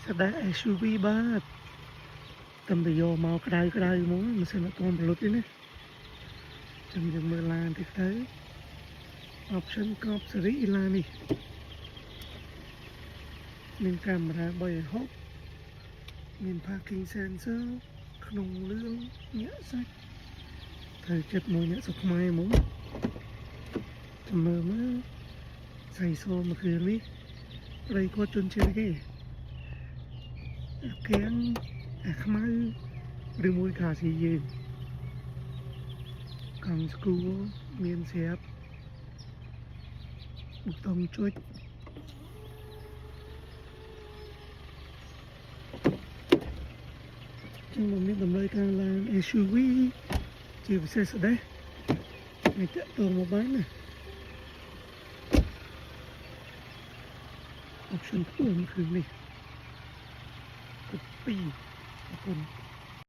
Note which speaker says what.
Speaker 1: ស្ដា SUV បាទតាមតែយកមកក្តៅហ្មងមិនសិនអត់ទាន់ប្រលត់ទេណាចាំយើងមើលឡានតិចទៅ option កប់សេរីឡាននេះមានកាមេរ៉ា360មាន parking sensor ក្នុងលឿងញាក់សាច់ត្រូវចិត្តមួយអ្នកសុខខ្មែរហ្មងចាំមើលស្អីសូមមួយគ្រឿងនេះប្តីគាត់ជន់ជឿគេអាគៀងអាខ្មៅឬមួយខាស៊ីយើងកង់ស្គូមានស្រាប់ប៊ូតុងចុចចឹងមកមានតម្រូវការឡាន SUV ជាពិសេសស្ដេចឲ្យតាក់ទងមកបានណា option ខ្ពស់មួយគ្រឿងនេះគប់2អរគុណ